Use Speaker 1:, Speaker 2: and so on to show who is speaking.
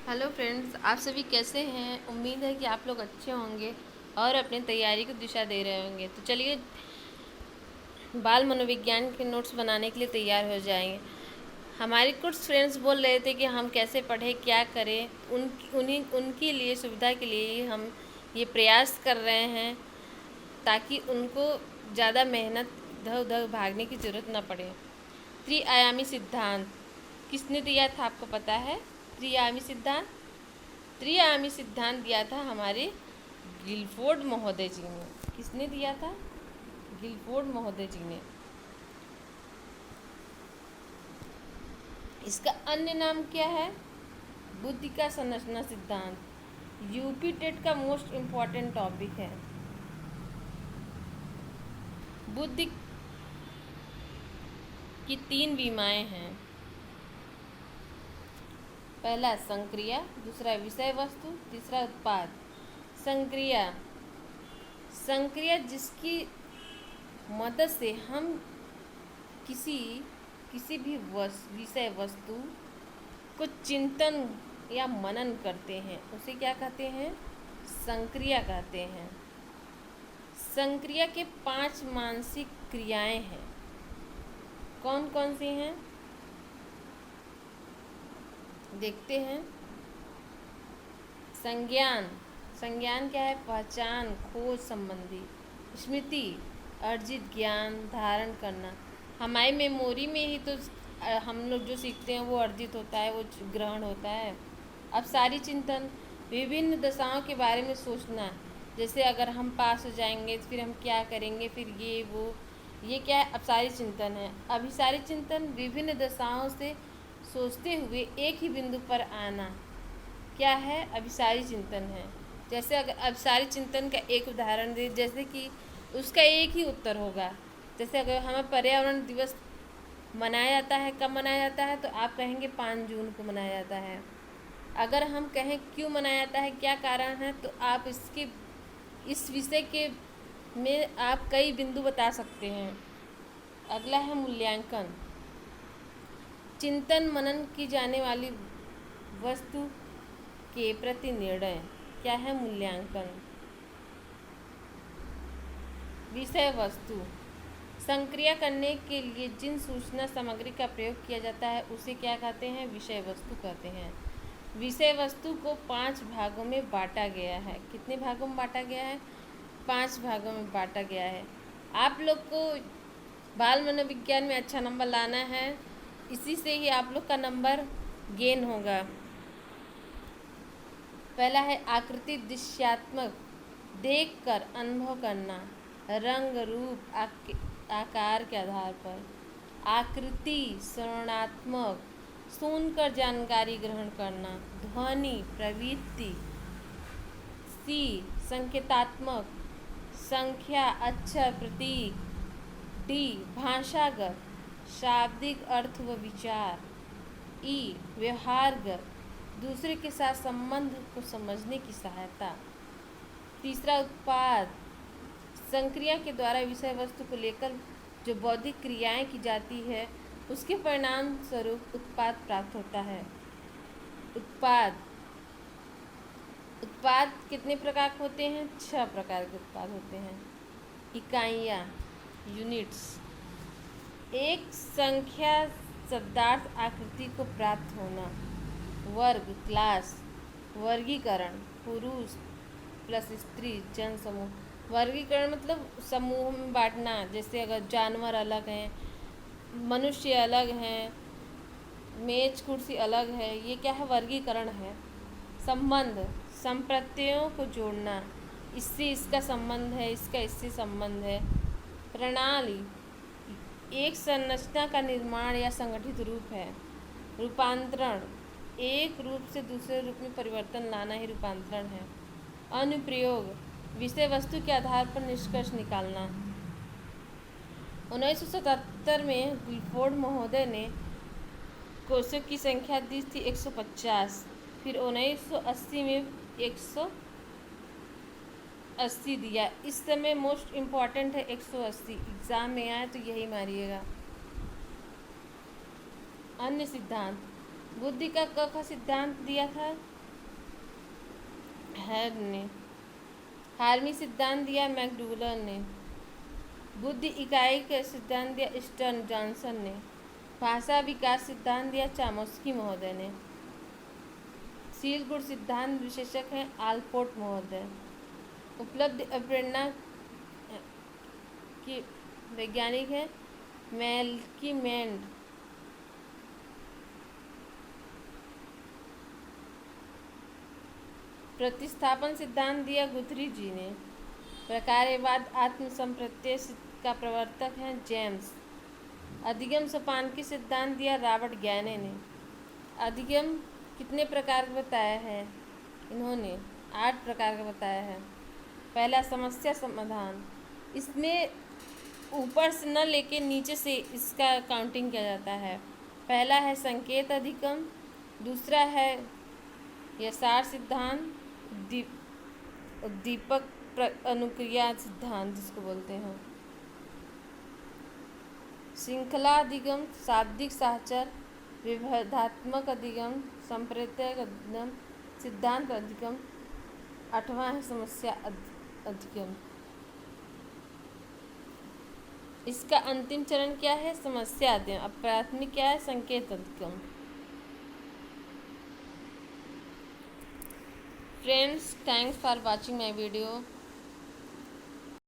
Speaker 1: Hello friends, आप सभी कैसे हैं। उम्मीद है कि आप लोग अच्छे होंगे और अपनी तैयारी को दिशा दे रहे होंगे। तो चलिए बाल मनोविज्ञान के नोट्स बनाने के लिए तैयार हो जाएंगे। हमारे कुछ फ्रेंड्स बोल रहे थे कि हम कैसे पढ़ें, क्या करें। उनके लिए सुविधा के लिए हम ये प्रयास कर रहे हैं ताकि उनको ज़्यादा मेहनत इधर उधर भागने की ज़रूरत न पड़े। त्रिआयामी सिद्धांत किसने दिया था, आपको पता है? त्रिआयामी सिद्धांत त्रिआयामी सिद्धांत दिया था हमारे गिलफोर्ड महोदय जी ने। किसने दिया था? गिलफोर्ड महोदय जी ने। इसका अन्य नाम क्या है? बुद्धि का संरचना सिद्धांत। यूपी टेट का मोस्ट इम्पॉर्टेंट टॉपिक है। बुद्धि की 3 बीमाएं हैं। पहला संक्रिया, दूसरा विषय वस्तु, तीसरा उत्पाद। संक्रिया संक्रिया जिसकी मदद से हम किसी किसी भी विषय वस्तु को चिंतन या मनन करते हैं, उसे क्या कहते हैं? संक्रिया कहते हैं। संक्रिया के 5 मानसिक क्रियाएं हैं। कौन कौन सी हैं, देखते हैं। संज्ञान संज्ञान क्या है? पहचान, खोज संबंधी। स्मृति अर्जित ज्ञान धारण करना। हमारी मेमोरी में ही तो हम लोग जो सीखते हैं वो अर्जित होता है, वो ग्रहण होता है। अब सारी चिंतन विभिन्न दशाओं के बारे में सोचना, जैसे अगर हम पास हो जाएंगे तो फिर हम क्या करेंगे, फिर ये वो, ये क्या है? अब सारी चिंतन है। अभी सारी चिंतन विभिन्न दशाओं से सोचते हुए एक ही बिंदु पर आना क्या है? अभिसारी चिंतन है। जैसे अगर अभिसारी चिंतन का एक उदाहरण दे, जैसे कि उसका एक ही उत्तर होगा। जैसे अगर हमें पर्यावरण दिवस मनाया जाता है, कब मनाया जाता है, तो आप कहेंगे 5 जून को मनाया जाता है। अगर हम कहें क्यों मनाया जाता है, क्या कारण है, तो आप इस विषय के में आप कई बिंदु बता सकते हैं। अगला है मूल्यांकन। चिंतन मनन की जाने वाली वस्तु के प्रति निर्णय क्या है? मूल्यांकन। विषय वस्तु संक्रिया करने के लिए जिन सूचना सामग्री का प्रयोग किया जाता है उसे क्या कहते हैं? विषय वस्तु कहते हैं। विषय वस्तु को 5 भागों में बांटा गया है। कितने भागों में बांटा गया है? 5 भागों में बांटा गया है। आप लोग को बाल मनोविज्ञान में अच्छा नंबर लाना है, इसी से ही आप लोग का नंबर गेन होगा। पहला है आकृति दृश्यात्मक, देखकर अनुभव करना, रंग रूप आकार के आधार पर। आकृति श्रवणात्मक, सुनकर जानकारी ग्रहण करना। ध्वनि प्रवृत्ति। सी संकेतात्मक, संख्या अक्षर प्रतीक। डी भाषागत, शाब्दिक अर्थ व विचार। ई व्यवहारगत, दूसरे के साथ संबंध को समझने की सहायता। तीसरा उत्पाद, संक्रिया के द्वारा विषय वस्तु को लेकर जो बौद्धिक क्रियाएं की जाती है उसके परिणाम स्वरूप उत्पाद प्राप्त होता है। उत्पाद उत्पाद कितने प्रकार के होते हैं? 6 प्रकार के उत्पाद होते हैं। इकाइयाँ, यूनिट्स। एक संख्या शब्दार्थ आकृति को प्राप्त होना। वर्ग क्लास, वर्गीकरण पुरुष प्लस स्त्री जन समूह। वर्गीकरण मतलब समूह में बांटना, जैसे अगर जानवर अलग हैं, मनुष्य अलग हैं, मेज कुर्सी अलग है, ये क्या है? वर्गीकरण है। संबंध संप्रत्ययों को जोड़ना, इससे इसका संबंध है, इसका इससे संबंध है। प्रणाली एक संरचना का निर्माण या संगठित रूप है। रूपांतरण एक रूप से दूसरे रूप में परिवर्तन लाना ही रूपांतरण है। अनुप्रयोग विषय वस्तु के आधार पर निष्कर्ष निकालना। 1977 में गिलफोर्ड महोदय ने कोषों की संख्या दी थी 150, फिर 1980 में 180 दिया। इस समय मोस्ट इम्पॉर्टेंट है 180, एग्जाम में आए तो यही मारिएगा। अन्य सिद्धांत, बुद्धि का क का सिद्धांत दिया था हैड ने। हार्मी सिद्धांत दिया मैकडूगल ने। बुद्धि इकाई का सिद्धांत दिया स्टर्न जॉनसन ने। भाषा विकास सिद्धांत दिया चामोस्की महोदय ने। शील गुण सिद्धांत विशेषक हैं आलपोर्ट महोदय। उपलब्ध प्रेरणा की वैज्ञानिक है मेल्की मेंड। प्रतिस्थापन सिद्धांत दिया गुथरी जी ने। प्रकार्यवाद आत्मसंप्रत्यय का प्रवर्तक हैं जेम्स। अधिगम सोपान की सिद्धांत दिया रॉबर्ट गैने ने। अधिगम कितने प्रकार का बताया है इन्होंने? 8 प्रकार का बताया है। पहला समस्या समाधान, इसमें ऊपर से न लेके नीचे से इसका काउंटिंग किया जाता है। पहला है संकेत अधिगम, दूसरा है यसार सिद्धांत, उद्दीपक अनुक्रिया सिद्धांत जिसको बोलते हैं, श्रृंखला अधिगम, शाब्दिक साहचर, विभेदात्मक अधिगम, संप्रेरक अधिगम, सिद्धांत अधिगम। 8वां है समस्या अधिगम। इसका अंतिम चरण क्या है? समस्या अधिगम। अब प्राथमिक क्या है? संकेत अधिगम। Friends, thanks for watching my video.